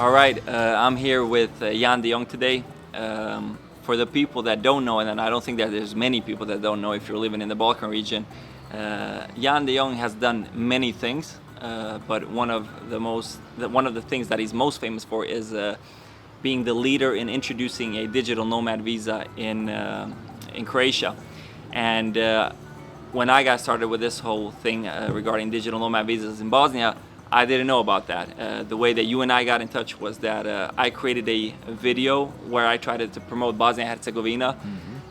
All right, I'm here with Jan de Jong today. For the people that don't know, and I don't think that there's many people that don't know if you're living in the Balkan region, Jan de Jong has done many things, but one of the things that he's most famous for is being the leader in introducing a digital nomad visa in Croatia. And when I got started with this whole thing regarding digital nomad visas in Bosnia, I didn't know about that. The way that you and I got in touch was that I created a video where I tried to promote Bosnia and Herzegovina,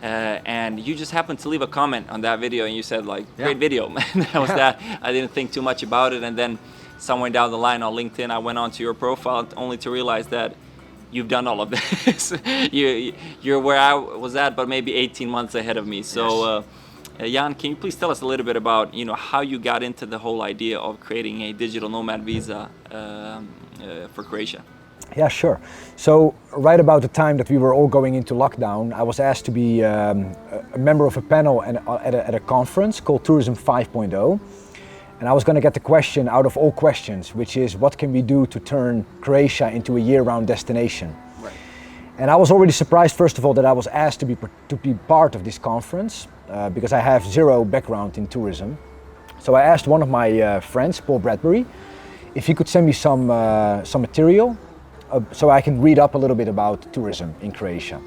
and you just happened to leave a comment on that video, and you said like, "Great video." And that was that. I didn't think too much about it, and then somewhere down the line on LinkedIn, I went onto your profile only to realize that you've done all of this. You're where I was at, but maybe 18 months ahead of me. So. Jan, can you please tell us a little bit about how you got into the whole idea of creating a digital nomad visa for Croatia? Yeah, sure. So right about the time that we were all going into lockdown, I was asked to be a member of a panel at a conference called Tourism 5.0. And I was going to get the question out of all questions, which is what can we do to turn Croatia into a year-round destination? Right. And I was already surprised, first of all, that I was asked to be part of this conference. Because I have zero background in tourism. So I asked one of my friends, Paul Bradbury, if he could send me some material so I can read up a little bit about tourism in Croatia.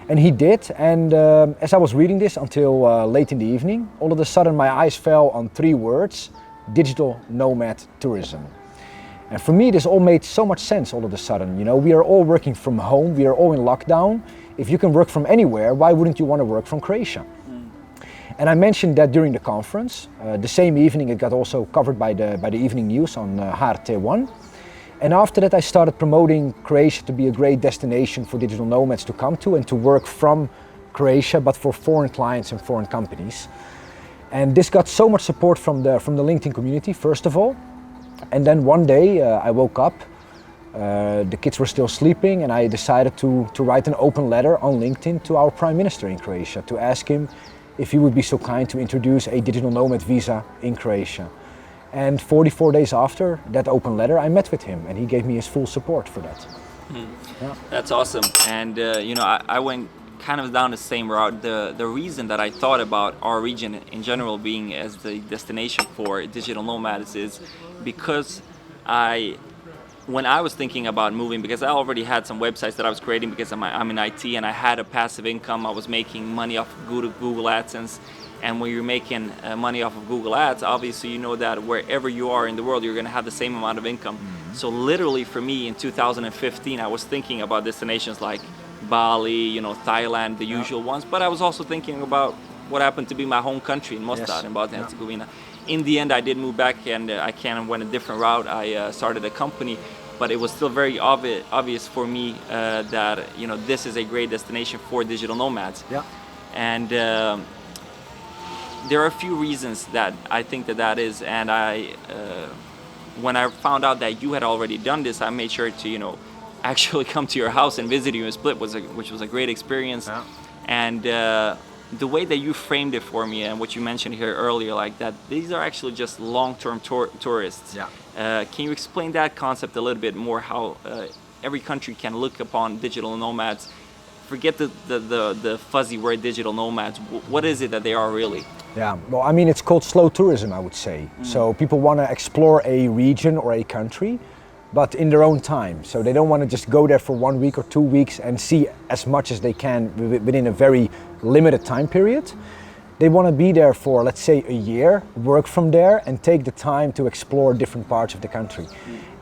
And he did, and as I was reading this until late in the evening, all of a sudden my eyes fell on 3 words: digital nomad tourism. And for me this all made so much sense all of a sudden. We are all working from home, we are all in lockdown. If you can work from anywhere, why wouldn't you want to work from Croatia? And I mentioned that during the conference. The same evening it got also covered by the evening news on HRT1. And after that I started promoting Croatia to be a great destination for digital nomads to come to and to work from Croatia, but for foreign clients and foreign companies. And this got so much support from the LinkedIn community, first of all. And then one day I woke up, the kids were still sleeping, and I decided to write an open letter on LinkedIn to our Prime Minister in Croatia to ask him if he would be so kind to introduce a digital nomad visa in Croatia. And 44 days after that open letter, I met with him and he gave me his full support for that. Yeah. That's awesome. And I went kind of down the same route. The reason that I thought about our region in general being as the destination for digital nomads is because when I was thinking about moving, because I already had some websites that I was creating because I'm in IT and I had a passive income, I was making money off of Google AdSense. And when you're making money off of Google Ads, obviously you know that wherever you are in the world, you're going to have the same amount of income. Mm-hmm. So literally for me in 2015, I was thinking about destinations like Bali, Thailand, the usual ones. But I was also thinking about what happened to be my home country in Mostar, in Bosnia and Herzegovina. In the end, I did move back and I kind of went a different route. I started a company, but it was still very obvious for me that this is a great destination for digital nomads. Yeah. And there are a few reasons that I think that is. And when I found out that you had already done this, I made sure to actually come to your house and visit you in Split, which was a great experience. Yeah. And the way that you framed it for me and what you mentioned here earlier, like that these are actually just long-term tourists. Yeah. Can you explain that concept a little bit more, how every country can look upon digital nomads? Forget the fuzzy word digital nomads. What is it that they are really? Yeah, well, I mean, it's called slow tourism, I would say. So people want to explore a region or a country, but in their own time. So they don't want to just go there for 1 week or 2 weeks and see as much as they can within a very limited time period. They want to be there for, let's say, a year, work from there and take the time to explore different parts of the country.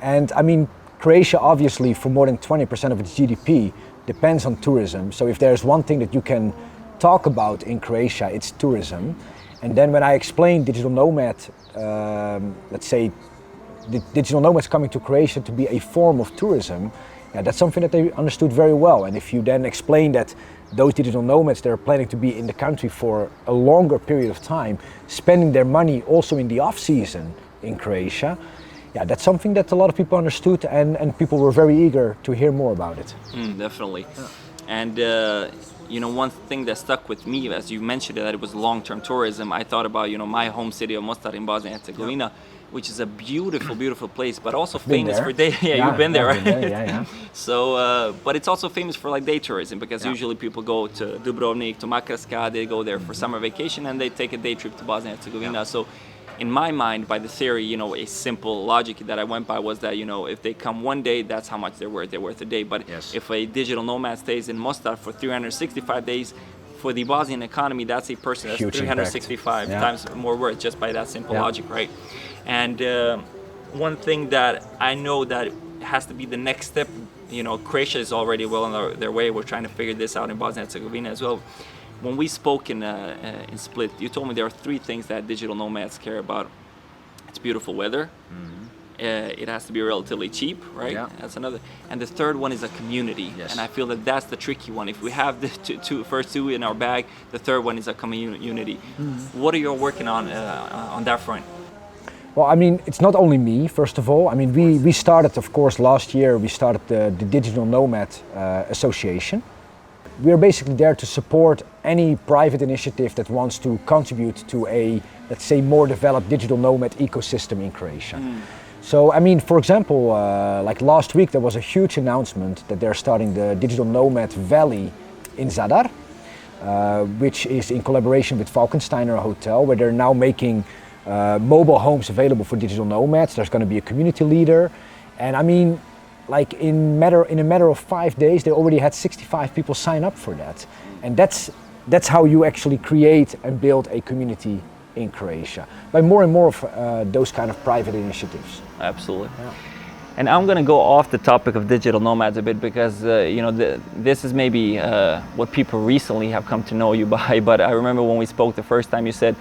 And I mean, Croatia obviously for more than 20% of its GDP depends on tourism. So if there's one thing that you can talk about in Croatia, it's tourism. And then when I explained digital nomad, let's say the digital nomads coming to Croatia to be a form of tourism, that's something that they understood very well. And if you then explain that those digital nomads, they're planning to be in the country for a longer period of time, spending their money also in the off season in Croatia, that's something that a lot of people understood and people were very eager to hear more about it. Definitely. Yeah. And one thing that stuck with me, as you mentioned, that it was long-term tourism. I thought about, my home city of Mostar in Bosnia and Herzegovina, which is a beautiful, beautiful place, but also famous for day. Yeah, you've been there, right? Been there, yeah. So, but it's also famous for like day tourism, because usually people go to Dubrovnik, to Makarska, they go there for summer vacation, and they take a day trip to Bosnia and Herzegovina. So, in my mind, by the theory, a simple logic that I went by was that, if they come one day, that's how much they're worth a day. But if a digital nomad stays in Mostar for 365 days, for the Bosnian economy, that's a person that's Huge 365 times more worth, just by that simple logic, right? And one thing that I know that has to be the next step, Croatia is already well on their way. We're trying to figure this out in Bosnia and Herzegovina as well. When we spoke in Split, you told me there are 3 things that digital nomads care about. It's beautiful weather. It has to be relatively cheap, right? Yeah. That's another. And the third one is a community. Yes. And I feel that that's the tricky one. If we have the first two in our bag, the third one is a community. What are you working on that front? Well, I mean, it's not only me, first of all. I mean, we started, of course, last year, we started the Digital Nomad Association. We are basically there to support any private initiative that wants to contribute to a, let's say, more developed digital nomad ecosystem in Croatia. So, I mean, for example, like last week there was a huge announcement that they're starting the Digital Nomad Valley in Zadar, which is in collaboration with Falkensteiner Hotel, where they're now making mobile homes available for digital nomads. There's going to be a community leader, and I mean, like in a matter of 5 days, they already had 65 people sign up for that, and that's how you actually create and build a community in Croatia, by more and more of those kind of private initiatives. Absolutely. Yeah. And I'm going to go off the topic of digital nomads a bit, because this is maybe what people recently have come to know you by. But I remember when we spoke the first time, you said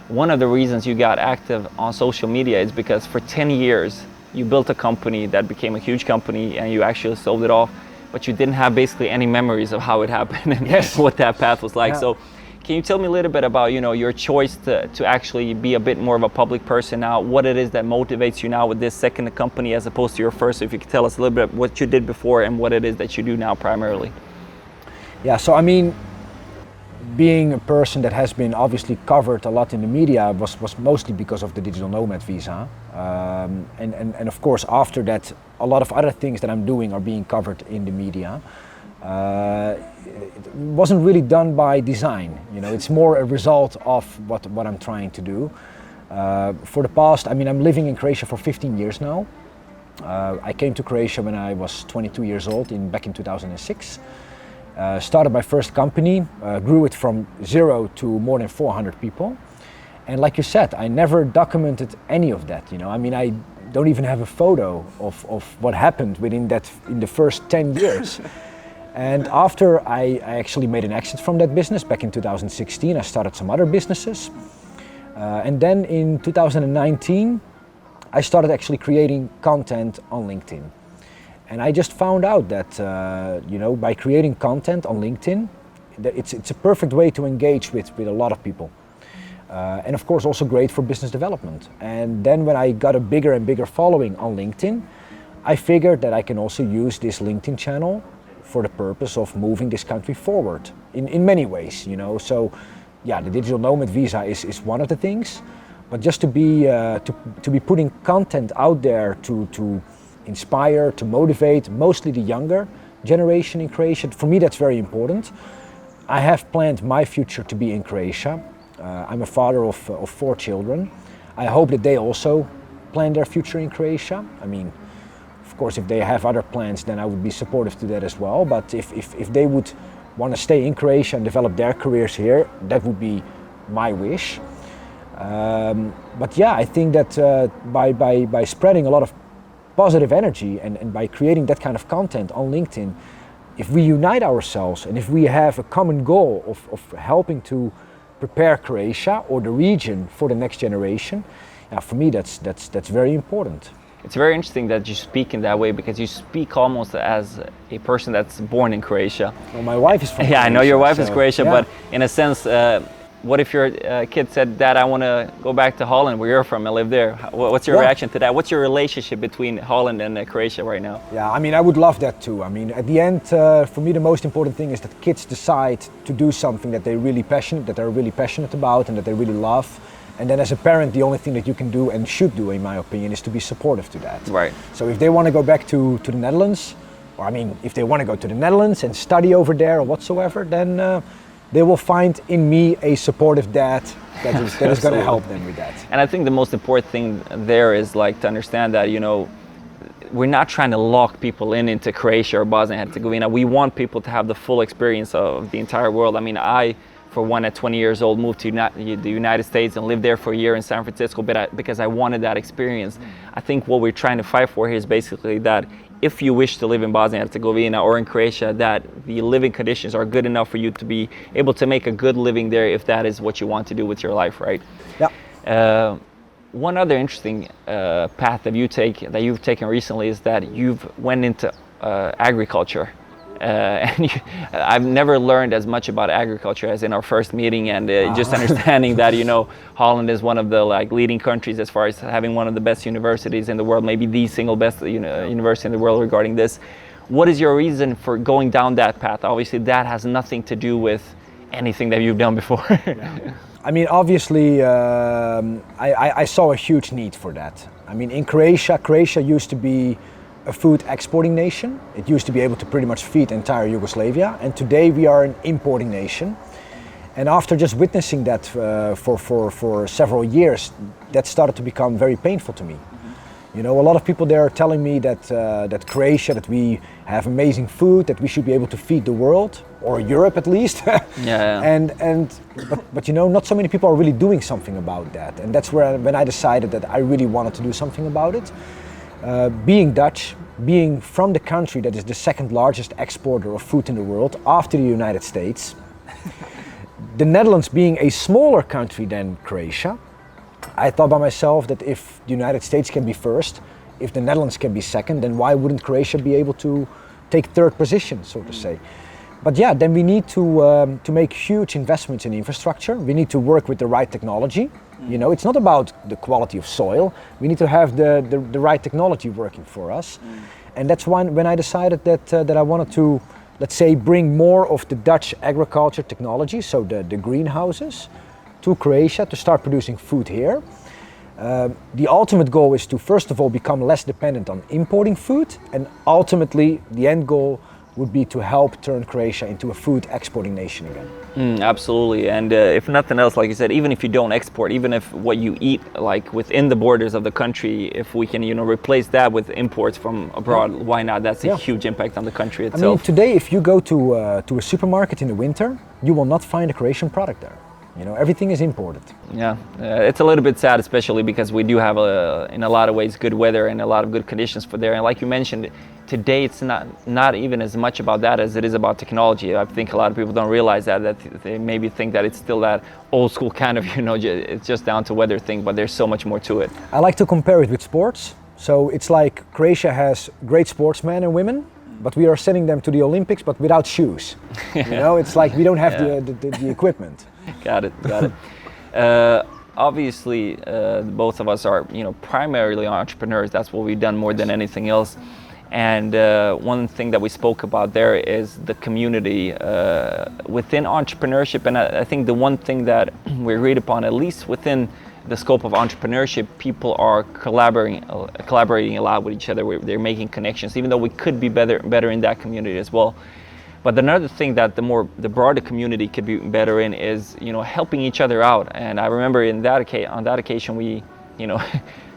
one of the reasons you got active on social media is because for 10 years you built a company that became a huge company and you actually sold it off, but you didn't have basically any memories of how it happened and what that path was like. Yeah. So can you tell me a little bit about your choice to actually be a bit more of a public person now, what it is that motivates you now with this second company as opposed to your first? So if you could tell us a little bit what you did before and what it is that you do now primarily. Yeah, so I mean, being a person that has been obviously covered a lot in the media was mostly because of the digital nomad visa. And of course, after that, a lot of other things that I'm doing are being covered in the media. It wasn't really done by design, it's more a result of what I'm trying to do. For the past, I mean, I'm living in Croatia for 15 years now. I came to Croatia when I was 22 years old, back in 2006. Started my first company, grew it from 0 to more than 400 people. And like you said, I never documented any of that, I mean, I don't even have a photo of what happened in the first 10 years. And after I actually made an exit from that business back in 2016, I started some other businesses. And then in 2019, I started actually creating content on LinkedIn. And I just found out that, by creating content on LinkedIn, that it's a perfect way to engage with a lot of people. And of course also great for business development. And then when I got a bigger and bigger following on LinkedIn, I figured that I can also use this LinkedIn channel for the purpose of moving this country forward in many ways, So yeah, the digital nomad visa is one of the things, but just to be putting content out there to inspire, to motivate mostly the younger generation in Croatia, for me that's very important. I have planned my future to be in Croatia. I'm a father of 4 children. I hope that they also plan their future in Croatia. I mean, of course, if they have other plans, then I would be supportive to that as well. But if they would want to stay in Croatia and develop their careers here, that would be my wish. But yeah, I think that by spreading a lot of positive energy and by creating that kind of content on LinkedIn, if we unite ourselves and if we have a common goal of helping to prepare Croatia or the region for the next generation, for me that's very important. It's very interesting that you speak in that way, because you speak almost as a person that's born in Croatia. Well, my wife is from Croatia. Yeah, I know your wife is Croatian, but in a sense, what if your kid said, Dad, I want to go back to Holland where you're from and live there? What's your reaction to that? What's your relationship between Holland and Croatia right now? Yeah, I mean, I would love that too. I mean, at the end, for me, the most important thing is that kids decide to do something that they're really passionate about and that they really love. And then as a parent, the only thing that you can do and should do, in my opinion, is to be supportive to that. Right. So if they want to go back to the Netherlands, or I mean, if they want to go to the Netherlands and study over there or whatsoever, then they will find in me a supportive dad that is going to help them with that. And I think the most important thing there is like to understand that, you know, we're not trying to lock people into Croatia or Bosnia and Herzegovina. We want people to have the full experience of the entire world. I mean, I, for one, at 20 years old, moved to the United States and lived there for a year in San Francisco because I wanted that experience. I think what we're trying to fight for here is basically that if you wish to live in Bosnia and Herzegovina or in Croatia, that the living conditions are good enough for you to be able to make a good living there if that is what you want to do with your life, right? Yeah. One other interesting path that you've taken recently is that you've went into agriculture. And I've never learned as much about agriculture as in our first meeting, and just understanding that, you know, Holland is one of the leading countries as far as having one of the best universities in the world, maybe the single best university in the world regarding this. What is your reason for going down that path? Obviously that has nothing to do with anything that you've done before. I mean, obviously I saw a huge need for that. I mean, in Croatia used to be a food exporting nation. It used to be able to pretty much feed entire Yugoslavia, and today we are an importing nation. And after just witnessing that for several years, that started to become very painful to me. You know, a lot of people there are telling me that Croatia, that we have amazing food, that we should be able to feed the world, or Europe at least. Yeah. But you know, not so many people are really doing something about that. And that's when I decided that I really wanted to do something about it. Being Dutch, being from the country that is the second largest exporter of food in the world after the United States, the Netherlands being a smaller country than Croatia, I thought by myself that if the United States can be first, if the Netherlands can be second, then why wouldn't Croatia be able to take third position, so to say? But yeah, then we need to make huge investments in infrastructure. We need to work with the right technology. You know, it's not about the quality of soil. We need to have the right technology working for us. And that's when I decided that I wanted to, let's say, bring more of the Dutch agriculture technology, so the greenhouses, to Croatia to start producing food here. The ultimate goal is to, first of all, become less dependent on importing food, and ultimately the end goal would be to help turn Croatia into a food exporting nation again. Absolutely, and if nothing else, like you said, even if you don't export, even if what you eat, like within the borders of the country, if we can, you know, replace that with imports from abroad, why not? That's a huge impact on the country itself. I mean, today, if you go to a supermarket in the winter, you will not find a Croatian product there. You know, everything is imported. Yeah, it's a little bit sad, especially because we do have, in a lot of ways, good weather and a lot of good conditions for there. And like you mentioned, today it's not even as much about that as it is about technology. I think a lot of people don't realize that they maybe think that it's still that old school kind of, you know, it's just down to weather thing, but there's so much more to it. I like to compare it with sports. So it's like Croatia has great sportsmen and women, but we are sending them to the Olympics, but without shoes. You know, it's like we don't have the equipment. Got it. Obviously, both of us are, you know, primarily entrepreneurs. That's what we've done more than anything else. And one thing that we spoke about there is the community within entrepreneurship. And I think the one thing that we agreed upon, at least within the scope of entrepreneurship, people are collaborating a lot with each other. They're making connections, even though we could be better in that community as well. But another thing that the broader community could be better in is, you know, helping each other out. And I remember on that occasion we, you know,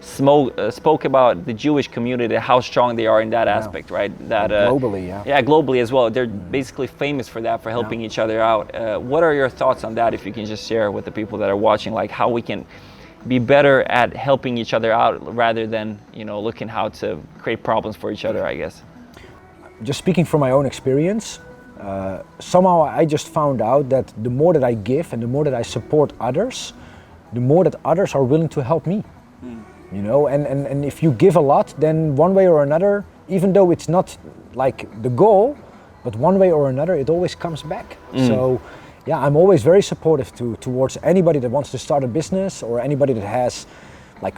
spoke about the Jewish community, how strong they are in that aspect, right? That globally, yeah, globally as well. They're basically famous for that, for helping each other out. What are your thoughts on that? If you can just share with the people that are watching, like how we can be better at helping each other out rather than, you know, looking how to create problems for each other, I guess. Just speaking from my own experience, somehow I just found out that the more that I give and the more that I support others, the more that others are willing to help me. You know, and if you give a lot, then one way or another, even though it's not like the goal, but one way or another, it always comes back. So yeah, I'm always very supportive towards anybody that wants to start a business or anybody that has like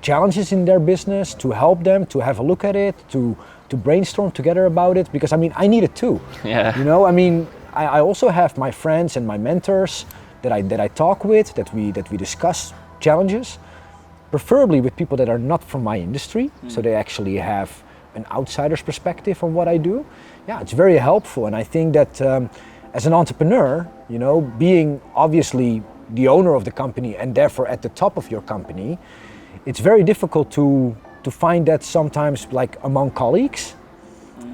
challenges in their business, to help them, to have a look at it, to brainstorm together about it, because I mean, I need it too. Yeah. You know, I mean, I also have my friends and my mentors that I talk with, that we discuss challenges, preferably with people that are not from my industry, so they actually have an outsider's perspective on what I do. Yeah, it's very helpful, and I think that as an entrepreneur, you know, being obviously the owner of the company and therefore at the top of your company, it's very difficult to find that sometimes like among colleagues.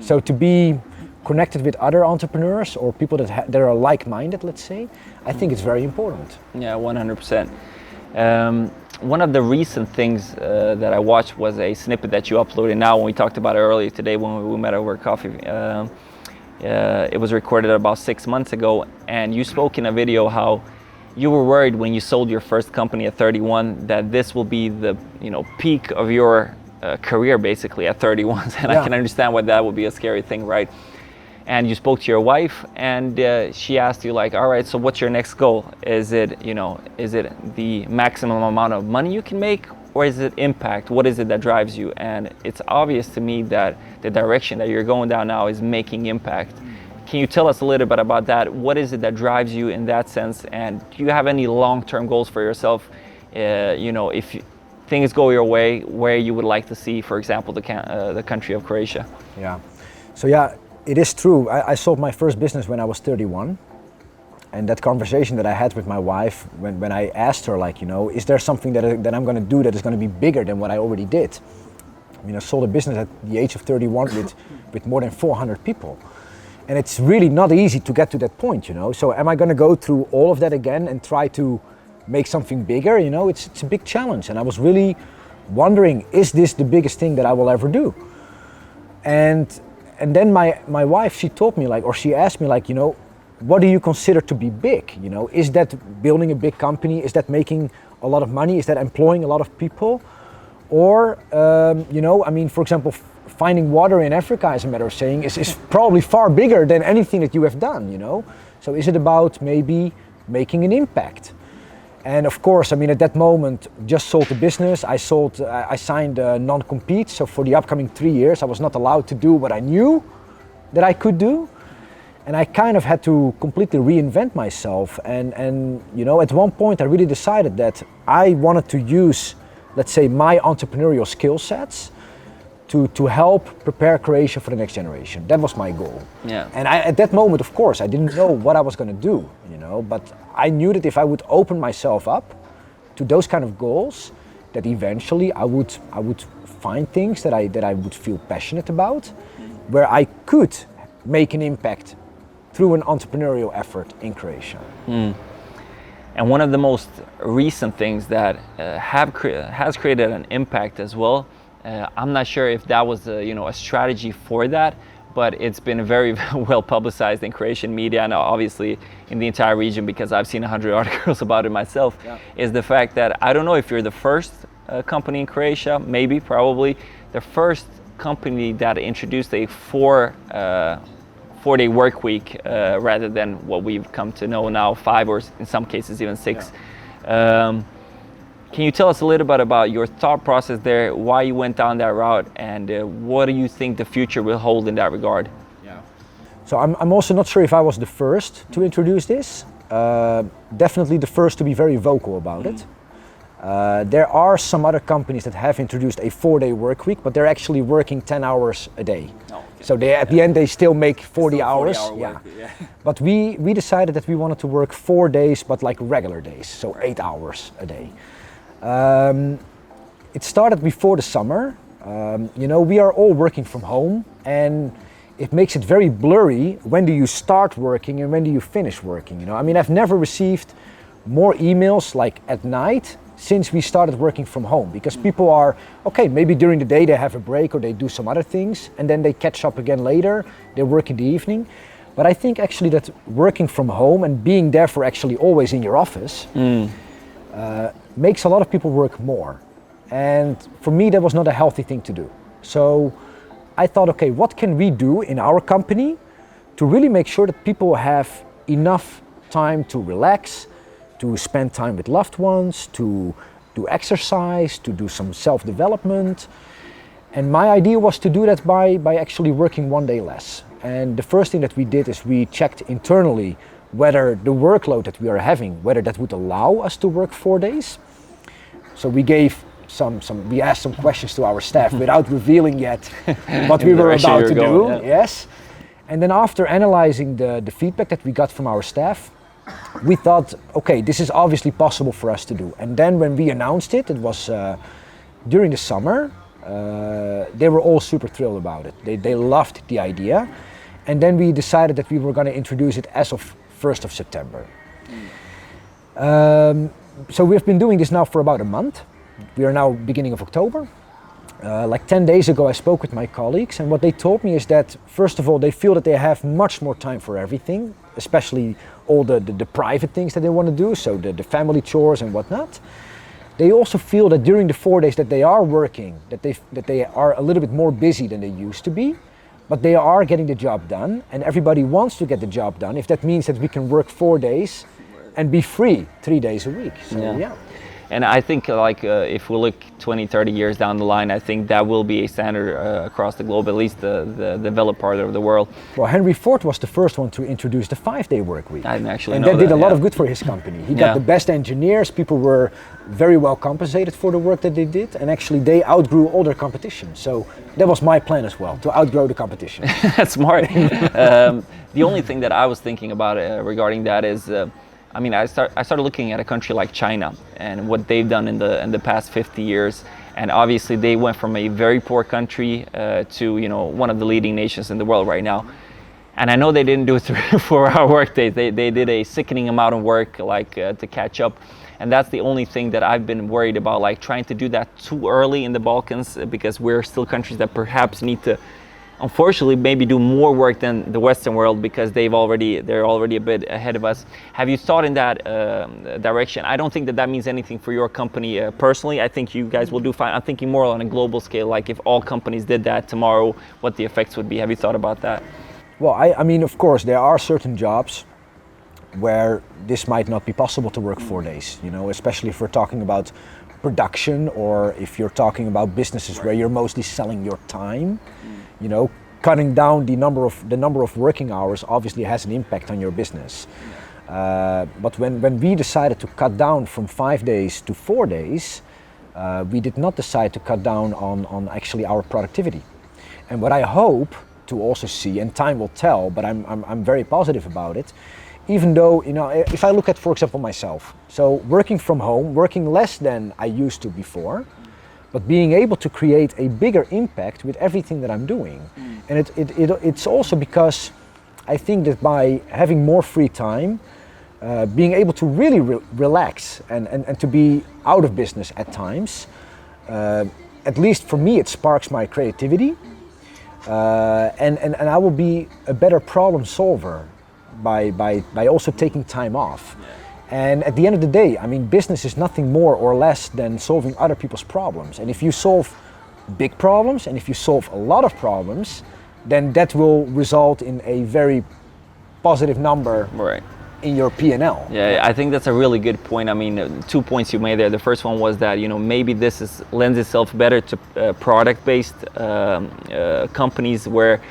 So to be connected with other entrepreneurs or people that are like-minded, let's say, I think it's very important. Yeah, 100%. One of the recent things that I watched was a snippet that you uploaded now when we talked about it earlier today when we met over coffee. It was recorded about 6 months ago, and you spoke in a video how you were worried when you sold your first company at 31 that this will be the peak of your career basically at 31, and yeah. I can understand why that would be a scary thing, right? And you spoke to your wife, and she asked you like, all right, so what's your next goal? Is it the maximum amount of money you can make, or is it impact? What is it that drives you? And it's obvious to me that the direction that you're going down now is making impact. Can you tell us a little bit about that? What is it that drives you in that sense? And do you have any long-term goals for yourself? If things go your way, where you would like to see, for example, the country of Croatia? Yeah. So yeah, it is true. I sold my first business when I was 31. And that conversation that I had with my wife, when I asked her, like, is there something that I'm going to do that is going to be bigger than what I already did? I mean, I sold a business at the age of 31 with more than 400 people. And it's really not easy to get to that point, So am I going to go through all of that again and try to make something bigger? It's a big challenge. And I was really wondering, is this the biggest thing that I will ever do? And then my wife, she told me she asked me what do you consider to be big? Is that building a big company? Is that making a lot of money? Is that employing a lot of people? Or, for example, finding water in Africa, as a matter of saying, is probably far bigger than anything that you have done, So is it about maybe making an impact? And of course, at that moment, just sold the business. I signed a non-compete. So for the upcoming 3 years, I was not allowed to do what I knew that I could do. And I kind of had to completely reinvent myself. And at one point I really decided that I wanted to use, let's say, my entrepreneurial skill sets to help prepare Croatia for the next generation. That was my goal. Yeah. And at that moment, of course, I didn't know what I was going to do, but I knew that if I would open myself up to those kind of goals, that eventually I would find things that I would feel passionate about, where I could make an impact through an entrepreneurial effort in Croatia. And one of the most recent things that has created an impact as well, I'm not sure if that was a strategy for that, but it's been very well publicized in Croatian media and obviously in the entire region, because I've seen 100 articles about it myself, is the fact that I don't know if you're the first company in Croatia, maybe, probably, the first company that introduced a four-day work week rather than what we've come to know now, 5 or in some cases even 6. Can you tell us a little bit about your thought process there, why you went down that route, and what do you think the future will hold in that regard? Yeah. So I'm also not sure if I was the first to introduce this. Definitely the first to be very vocal about it. There are some other companies that have introduced a 4-day work week, but they're actually working 10 hours a day. Oh, okay. So at the end they still make 40 hours. 40 hour work, yeah. But we decided that we wanted to work 4 days, but like regular days, so 8 hours a day. It started before the summer. We are all working from home, and it makes it very blurry. When do you start working and when do you finish working? I've never received more emails like at night since we started working from home, because people are, maybe during the day they have a break or they do some other things and then they catch up again later, they work in the evening. But I think actually that working from home and being therefore actually always in your office makes a lot of people work more. And for me that was not a healthy thing to do. So I thought, what can we do in our company to really make sure that people have enough time to relax, to spend time with loved ones, to do exercise, to do some self-development. And my idea was to do that by actually working one day less. And the first thing that we did is we checked internally whether the workload that we are having, whether that would allow us to work 4 days. So we gave we asked some questions to our staff without revealing yet what we were about to do. Yeah. Yes. And then after analyzing the feedback that we got from our staff, we thought, okay, this is obviously possible for us to do. And then when we announced it, it was during the summer, they were all super thrilled about it. They loved the idea. And then we decided that we were going to introduce it as of 1st of September. So we've been doing this now for about a month. We are now beginning of October. Like 10 days ago I spoke with my colleagues, and what they told me is that first of all they feel that they have much more time for everything, especially all the private things that they want to do, so the family chores and whatnot. They also feel that during the 4 days that they are working, that they are a little bit more busy than they used to be, but they are getting the job done, and everybody wants to get the job done if that means that we can work 4 days and be free 3 days a week. So yeah. And I think if we look 20, 30 years down the line, I think that will be a standard across the globe, at least the developed part of the world. Well, Henry Ford was the first one to introduce the 5-day work week. I didn't actually know that. And that did a lot of good for his company. He got the best engineers, people were very well compensated for the work that they did, and actually they outgrew all their competition. So that was my plan as well, to outgrow the competition. That's smart. The only thing that I was thinking about regarding that is, I started looking at a country like China and what they've done in the past 50 years, and obviously they went from a very poor country to one of the leading nations in the world right now. And I know they didn't do 3 or 4 hour work days. They did a sickening amount of work to catch up, and that's the only thing that I've been worried about, like trying to do that too early in the Balkans, because we're still countries that perhaps need to, unfortunately, maybe do more work than the Western world, because they're already a bit ahead of us. Have you thought in that direction? I don't think that means anything for your company personally. I think you guys will do fine. I'm thinking more on a global scale, like if all companies did that tomorrow, what the effects would be. Have you thought about that? Well, I mean, of course, there are certain jobs where this might not be possible to work 4 days, especially if we're talking about production, or if you're talking about businesses where you're mostly selling your time. Cutting down the number of working hours obviously has an impact on your business. But when we decided to cut down from 5 days to 4 days, we did not decide to cut down on actually our productivity. And what I hope to also see, and time will tell, but I'm very positive about it, even though, if I look at, for example, myself, so working from home, working less than I used to before, but being able to create a bigger impact with everything that I'm doing. And it's also because I think that by having more free time, being able to really relax and to be out of business at times, at least for me, it sparks my creativity. And I will be a better problem solver by also taking time off. And at the end of the day, business is nothing more or less than solving other people's problems. And if you solve big problems, and if you solve a lot of problems, then that will result in a very positive number in your P&L. Yeah, I think that's a really good point. 2 points you made there. The first one was that maybe this lends itself better to product-based companies where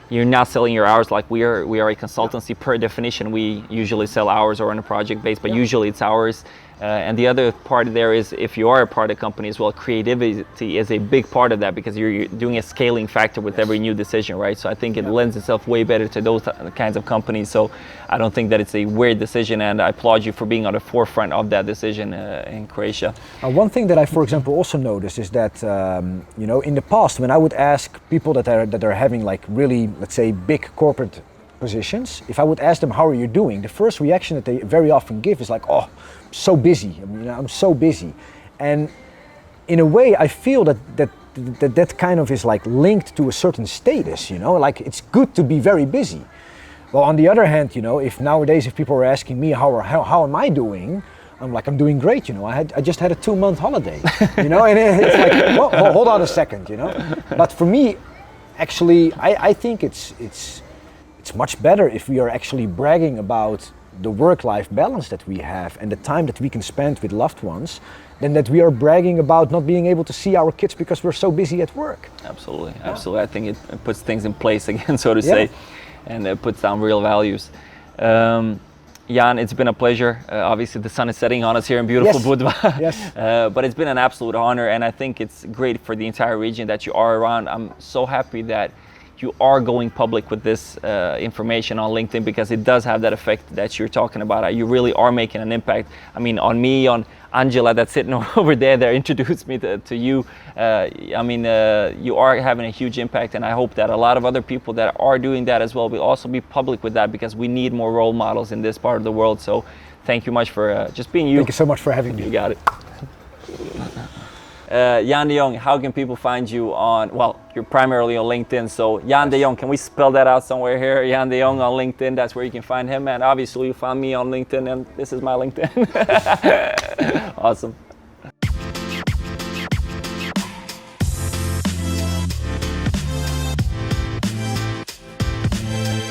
you're not selling your hours. Like we are a consultancy. Per definition, we usually sell hours or on a project base, but usually it's hours. And the other part there is, if you are a part of a company as well, creativity is a big part of that, because you're doing a scaling factor with every new decision, right? So I think it lends itself way better to those kinds of companies. So I don't think that it's a weird decision, and I applaud you for being on the forefront of that decision in Croatia. One thing that I, for example, also noticed is that in the past, when I would ask people that are having like really, let's say, big corporate positions, if I would ask them, how are you doing? The first reaction that they very often give is like, oh, so busy. I'm so busy. And in a way, I feel that kind of is like linked to a certain status, like it's good to be very busy. Well, on the other hand, if nowadays, if people are asking me, how am I doing? I'm like, I'm doing great, I just had a 2-month holiday, and it's like, well, hold on a second, But for me, actually, I think it's much better if we are actually bragging about the work-life balance that we have and the time that we can spend with loved ones than that we are bragging about not being able to see our kids because we're so busy at work. Absolutely, absolutely. I think it puts things in place again, so to say, and it puts down real values. Jan, it's been a pleasure. Obviously, the sun is setting on us here in beautiful Budva. Yes. But it's been an absolute honor, and I think it's great for the entire region that you are around. I'm so happy that you are going public with this information on LinkedIn, because it does have that effect that you're talking about. You really are making an impact. I mean, on me, on Angela that's sitting over there that introduced me to you. You are having a huge impact, and I hope that a lot of other people that are doing that as well will also be public with that, because we need more role models in this part of the world. So thank you much for just being you. Thank you so much for having me. You got it. Jan de Jong, how can people find you on, well, you're primarily on LinkedIn, so Jan de Jong, can we spell that out somewhere here? Jan de Jong on LinkedIn, that's where you can find him, and obviously you found me on LinkedIn, and this is my LinkedIn. Awesome.